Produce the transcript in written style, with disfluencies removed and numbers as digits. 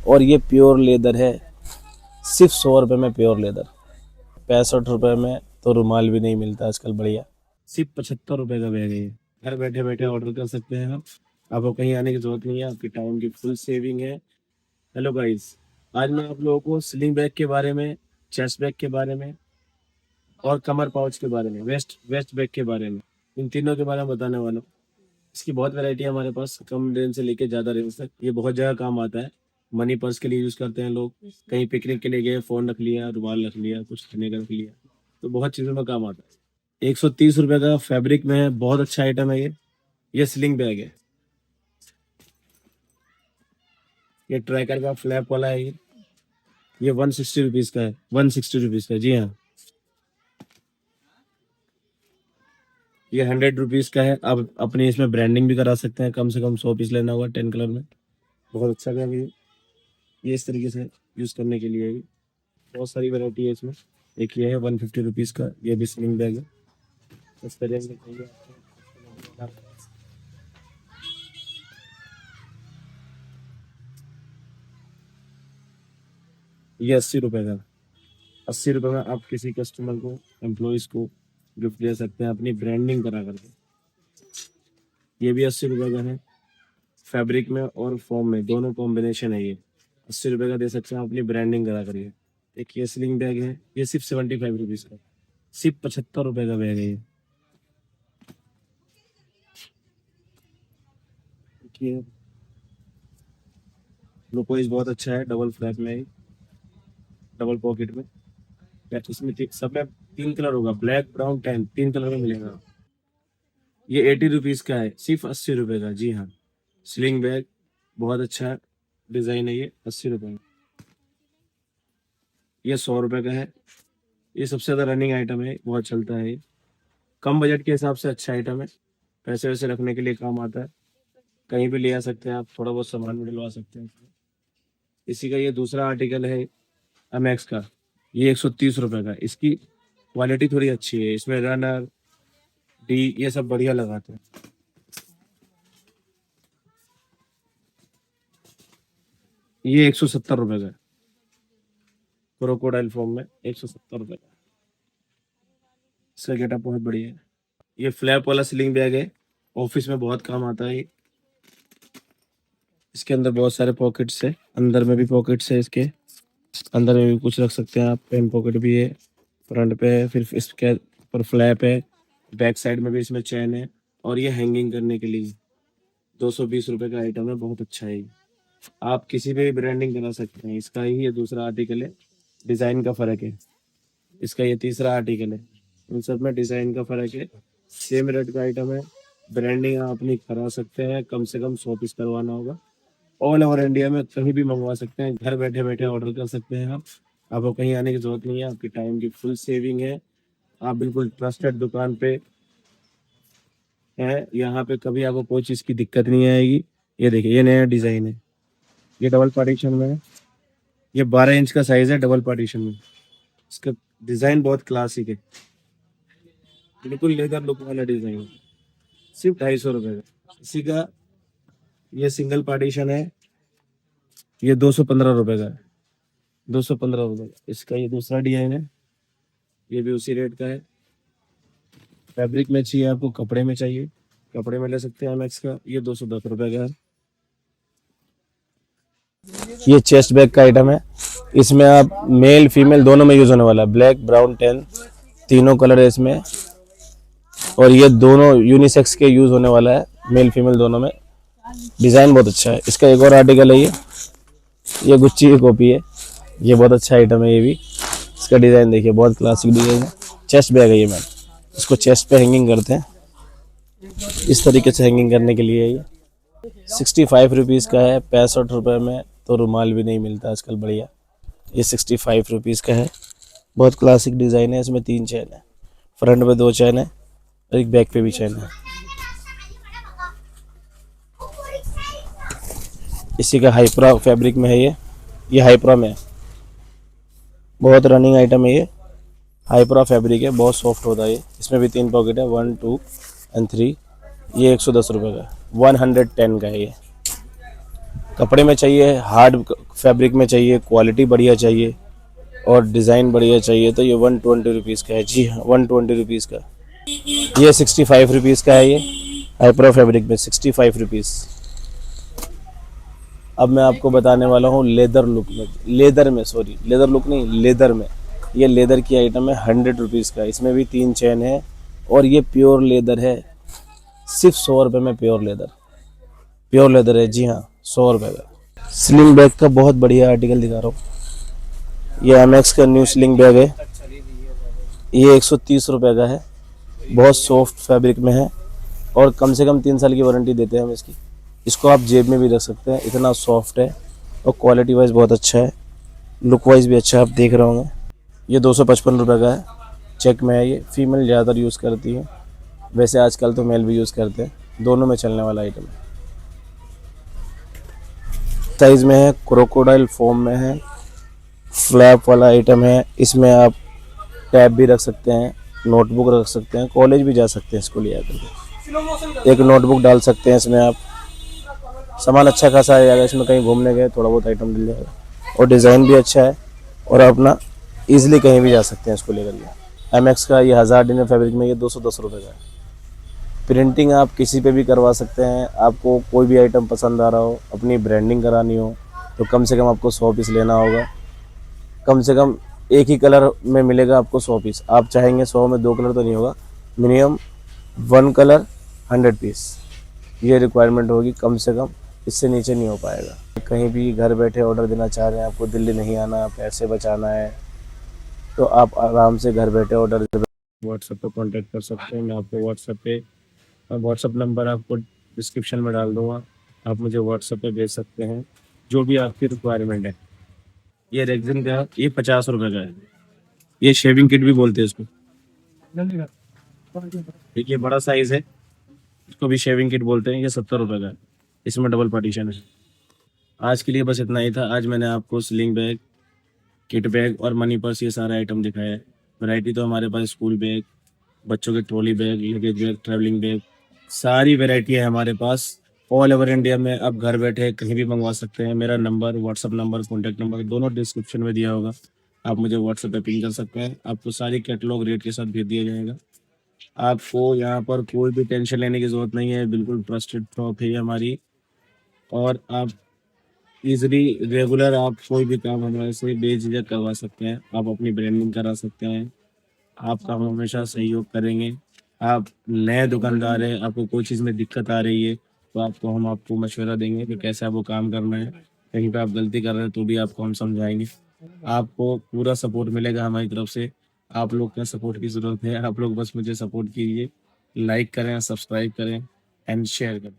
और ये pure leather है, सिर्फ 100 रुपये में प्योर लेदर। 65 रुपये में तो रुमाल भी नहीं मिलता आजकल बढ़िया। सिर्फ 75 रुपये का बैग है ये। घर बैठे बैठे ऑर्डर कर सकते हैं आप, आपको कहीं आने की जरूरत नहीं है, आपकी टाइम की फुल सेविंग है। हेलो गाइस, आज मैं आप लोगों को स्लिंग बैग के बारे में, चेस्ट बैग के बारे में और कमर पाउच के बारे में, वेस्ट बैग के बारे में, इन तीनों के बारे में बताने वाला हूँ। इसकी बहुत वैरायटी है हमारे पास, कम रेंज से लेके ज़्यादा रेंज तक। ये बहुत जगह काम आता है। मनी पर्स के लिए यूज़ करते हैं लोग, कहीं पिकनिक के लिए गए, फ़ोन रख लिया, रुमाल रख लिया, कुछ खाने का रख लिया, तो बहुत चीज़ों में काम आता है। 130 रुपये का फैब्रिक में है, बहुत अच्छा आइटम है ये स्लिंग बैग है। ये ट्रैकर का फ्लैप वाला है ये 160 रुपीज़ का है, 160 रुपीज़ का, जी हाँ। ये 100 रुपीज़ का है। आप अपनी इसमें ब्रांडिंग भी करा सकते हैं, कम से कम 100 पीस लेना होगा, 10 कलर में। बहुत अच्छा बैग है ये इस तरीके से यूज़ करने के लिए। बहुत सारी वैरायटी है इसमें। एक ये है 150 रुपीज़ का, ये भी स्लिंग बैग है। इस तरह से चाहिए आपको। ये 80 रुपये का, 80 रुपये में आप किसी कस्टमर को, एम्प्लॉयज़ को गिफ्ट दे सकते हैं अपनी ब्रांडिंग करा करके। ये भी 80 रुपये का है, फैब्रिक में और फॉर्म में दोनों कॉम्बिनेशन है। ये 80 रुपये का दे सकते हैं अपनी ब्रांडिंग करा करिए। एक ये स्लिंग बैग है, ये सिर्फ 75 रुपीज़ का, सिर्फ 75 रुपये का बैग है ये। देखिए ग्लूकोज बहुत अच्छा है, डबल फ्लैप में है, डबल पॉकेट में। इसमें सब में 3 कलर होगा, ब्लैक, ब्राउन, टैन, 3 कलर में मिलेगा। ये 80 रुपीज़ का है, सिर्फ 80 रुपये का, जी हाँ। स्लिंग बैग बहुत अच्छा डिज़ाइन है ये, 80 रुपये में। ये 100 रुपये का है। ये सबसे ज़्यादा रनिंग आइटम है, बहुत चलता है ये। कम बजट के हिसाब से अच्छा आइटम है, पैसे वैसे रखने के लिए काम आता है, कहीं भी ले आ सकते हैं आप, थोड़ा बहुत सामान भी डलवा सकते हैं। इसी का ये दूसरा आर्टिकल है अमेक्स का, ये 130 रुपये का। इसकी क्वालिटी थोड़ी अच्छी है, इसमें रनर, डी, ये सब बढ़िया लगाते हैं। ये 170 रुपये का है, क्रोकोडाइल फॉर्म में, 170 रुपये का। इसका गेटअप बहुत बढ़िया है। ये फ्लैप वाला स्लिंग बैग है, ऑफिस में बहुत काम आता है ये। इसके अंदर बहुत सारे पॉकेट्स है, अंदर में भी पॉकेट्स है, इसके अंदर में भी कुछ रख सकते हैं आप। पेन पॉकेट भी है, फ्रंट पे है, फिर इसके ऊपर फ्लैप है, बैक साइड में भी इसमें चैन है, और ये हैंगिंग करने के लिए 220 रुपये का आइटम है, बहुत अच्छा है ये। आप किसी पे भी ब्रांडिंग करा सकते हैं। इसका ही ये दूसरा आर्टिकल है, डिज़ाइन का फ़र्क है। इसका ये तीसरा आर्टिकल है, इन सब में डिज़ाइन का फ़र्क है। सेम रेट का आइटम है, ब्रांडिंग आप अपनी करा सकते हैं, कम से कम 100 पीस करवाना होगा। ऑल ओवर इंडिया में कहीं भी मंगवा सकते हैं, घर बैठे बैठे ऑर्डर कर सकते हैं आप, आपको कहीं आने की ज़रूरत नहीं है, आपकी टाइम की फुल सेविंग है। आप बिल्कुल ट्रस्टेड दुकान पे हैं, यहाँ पे कभी आपको कोई चीज़ की दिक्कत नहीं आएगी। ये देखिए, ये नया डिज़ाइन है, ये डबल पार्टीशन में है, ये 12 इंच का साइज़ है, डबल पार्टीशन में। इसका डिज़ाइन बहुत क्लासिक है, बिल्कुल लेदर लुक वाला डिज़ाइन है, सिर्फ 250 रुपये का। इसी का ये सिंगल पार्टीशन है, ये 215 रुपये का है, 215 रुपये का। इसका ये दूसरा डिज़ाइन है, ये भी उसी रेट का है। फैब्रिक में चाहिए आपको, कपड़े में चाहिए, कपड़े में ले सकते हैं मैक्स का, ये 210 रुपये का है। ये चेस्ट बैग का आइटम है, इसमें आप मेल फीमेल दोनों में यूज़ होने वाला है, ब्लैक, ब्राउन, टैन, तीनों कलर है इसमें, और ये दोनों यूनिसेक्स के यूज़ होने वाला है, मेल फीमेल दोनों में। डिज़ाइन बहुत अच्छा है। इसका एक और आर्टिकल है ये गुच्ची की कॉपी है, ये बहुत अच्छा आइटम है ये भी। इसका डिज़ाइन देखिए, बहुत क्लासिक डिज़ाइन है। चेस्ट बैग है ये, मैम इसको चेस्ट पे हैंगिंग करते हैं, इस तरीके से हैंगिंग करने के लिए ये 65 रुपीज़ का है। 65 रुपये में तो रुमाल भी नहीं मिलता आजकल बढ़िया। ये 65 रुपीज़ का है, बहुत क्लासिक डिज़ाइन है। इसमें 3 चैन है, फ्रंट में 2 चैन है और एक बैक पे भी चैन है। इसी का हाइप्रा फैब्रिक में है ये हाइप्रा में है, बहुत रनिंग आइटम है ये। हाइप्रा फैब्रिक है, बहुत सॉफ्ट होता है ये। इसमें भी 3 पॉकेट है, 1, 2 एंड 3। ये 110 रुपये का, 110 का है ये। कपड़े में चाहिए, हार्ड फैब्रिक में चाहिए, क्वालिटी बढ़िया चाहिए और डिज़ाइन बढ़िया चाहिए तो ये 120 रुपीज़ का है। जी हाँ, 120 रुपीज़ का। ये 65 रुपीज़ का है। ये हाइपरा फैब्रिक में 65 रुपीज़। अब मैं आपको बताने वाला हूँ लेदर लुक में, लेदर लुक नहीं, लेदर में। ये लेदर की आइटम है, 100 रुपीज़ का। इसमें भी 3 चैन है और ये प्योर लेदर है। सिर्फ 100 रुपये में प्योर लेदर है। जी हाँ, 100 रुपये का। स्लिंग बैग का बहुत बढ़िया आर्टिकल दिखा रहा हूँ। ये एमएक्स का न्यू स्लिंग बैग है। ये 130 रुपये का है। बहुत सॉफ्ट फैब्रिक में है और कम से कम 3 साल की वारंटी देते हैं हम इसकी। इसको आप जेब में भी रख सकते हैं, इतना सॉफ्ट है और क्वालिटी वाइज बहुत अच्छा है, लुक वाइज भी अच्छा है, आप देख रहे होंगे। ये 255 रुपये का है, चेक में है। ये फीमेल ज़्यादातर यूज़ करती है, वैसे आजकल तो मेल भी यूज़ करते हैं, दोनों में चलने वाला आइटम है। साइज़ में है, क्रोकोडाइल फॉर्म में है, फ्लैप वाला आइटम है। इसमें आप टैब भी रख सकते हैं, नोटबुक रख सकते हैं, कॉलेज भी जा सकते हैं इसको ले आकर। एक नोटबुक डाल सकते हैं इसमें आप, सामान अच्छा खासा आ जाएगा इसमें। कहीं घूमने गए थोड़ा बहुत आइटम मिल जाएगा और डिज़ाइन भी अच्छा है और अपना ईजिली कहीं भी जा सकते हैं इसको लेकर के। एमएक्स का ये 1000 डिनर फैब्रिक में ये 210 रुपये का है। प्रिंटिंग आप किसी पे भी करवा सकते हैं। आपको कोई भी आइटम पसंद आ रहा हो, अपनी ब्रांडिंग करानी हो तो कम से कम आपको 100 पीस लेना होगा। कम से कम एक ही कलर में मिलेगा आपको 100 पीस। आप चाहेंगे 100 में 2 कलर तो नहीं होगा, मिनिमम 1 कलर 100 पीस ये रिक्वायरमेंट होगी कम से कम, इससे नीचे नहीं हो पाएगा। कहीं भी घर बैठे ऑर्डर देना चाह रहे हैं, आपको दिल्ली नहीं आना, पैसे बचाना है, तो आप आराम से घर बैठे ऑर्डर व्हाट्सएप पे कांटेक्ट कर सकते हैं। मैं आपको व्हाट्सएप नंबर आपको डिस्क्रिप्शन में डाल दूँगा, आप मुझे व्हाट्सएप पे भेज सकते हैं जो भी आपकी रिक्वायरमेंट है। ये रेक्सिन का ये 50 रुपये का है। ये शेविंग किट भी बोलते हैं इसको। देखिए बड़ा साइज़ है, इसको भी शेविंग किट बोलते हैं। ये 70 रुपये का है, इसमें डबल पार्टीशन है। आज के लिए बस इतना ही था। आज मैंने आपको स्लिंग बैग, किट बैग और मनी पर्स ये सारे आइटम दिखाए हैं। वैरायटी तो हमारे पास स्कूल बैग, बच्चों के trolley bag, luggage bag, travelling bag, सारी वैरायटी है हमारे पास। ऑल ओवर इंडिया में आप घर बैठे कहीं भी मंगवा सकते हैं। मेरा नंबर, व्हाट्सअप नंबर, कॉन्टैक्ट नंबर दोनों डिस्क्रिप्शन में दिया होगा, आप मुझे व्हाट्सएप पे पिंग कर सकते हैं। आपको सारी कैटलॉग रेट के साथ भेज दिया जाएगा। आपको यहाँ पर कोई भी टेंशन लेने की ज़रूरत नहीं है, बिल्कुल ट्रस्टेड शॉप है ये हमारी। और आप इजीली रेगुलर आप कोई भी काम हमारे से बेझिझक करवा सकते हैं। आप अपनी ब्रांडिंग करा सकते हैं, आपका हम हमेशा सहयोग करेंगे। आप नए दुकानदार हैं, आपको कोई चीज़ में दिक्कत आ रही है तो हम आपको मशवरा देंगे कि कैसे आपको काम करना है। कहीं पे आप गलती कर रहे हैं तो भी आपको हम समझाएंगे। आपको पूरा सपोर्ट मिलेगा हमारी तरफ से। आप लोग का सपोर्ट की ज़रूरत है, आप लोग बस मुझे सपोर्ट कीजिए, लाइक करें, सब्सक्राइब करें एंड शेयर करें।